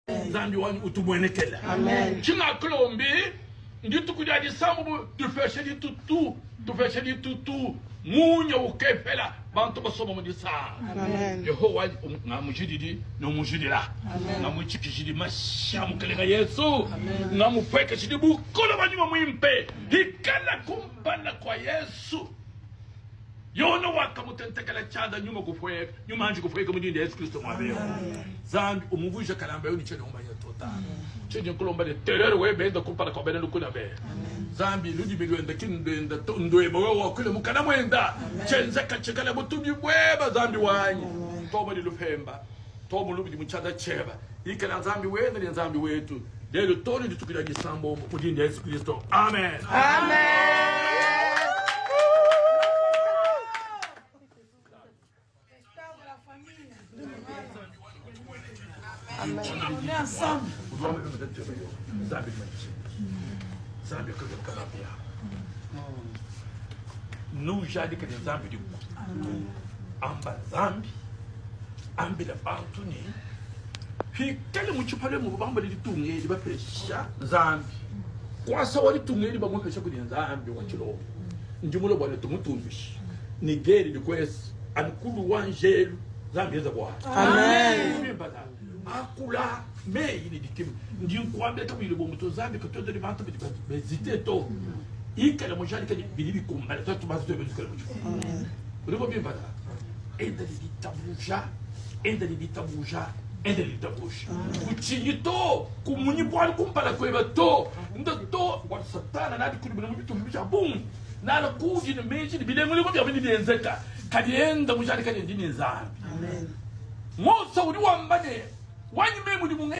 Zambi wani utumwenekela. Amen. Chinga klombi nditu kujadi sambu tufesheli tutu munya ukefela bantu basoma mu disa. Amen. Yehova ngamujididi no mujidira. Ngamuchikishidi mashamu kelenga Yesu. Ngamupeka shidi bukola banyuma muimpe. Hikala kumpana kwa Yesu. Yono wakamutentekela chada nyuma kufwe nyuma anje kufwe kumudinde Yesu Kristo mwabe. Zambi umuvuje kalamba yoni chene umanya tota. Chene kulomba de terror we benda kumpana kwa benda kuna be. Zambi ludi bilwenda kindenda tondwe bawo kule mukana mwenda. Chenza kachekala butubi bweba zambi wanyi. Toba di lupemba. Toba lubidi muchada cheba. Ikana zambi wenda ni zambi wetu. Lelo toni ditukira gisambo mudinde Yesu Kristo. Amen. Amen. On est ensemble. Nous j'ai dit que les Zambi du Amba Zambi, Ambila Bantuni, puis quel muchupale mu bamba di tunge di bapesha Zambi. Kwa sawa di tunge di bamu pesha kudi Zambi wachilo. Njumulo bwana tumutumbishi. Nigeri di kwes ankulu wanjelu Zambi za bwa. Amen. Akula me ini dikim ndi nkwambe ka bili bomuto Zambi ka todo di bantu bezite to ikala mujali ka bilibi kumbala to tubazo to bezikala mucho ulipo bimbada enda di tabuja uchinito kumunyi bwali kumpala kweba to ndo wa satana nadi kulibina mubitu bicha bum nala kuji ne meji bile mulipo bya bindi enzeka kadi enda mujali ka ndi Zambi. Amen. Mosa uri wambane wanyi memu di munge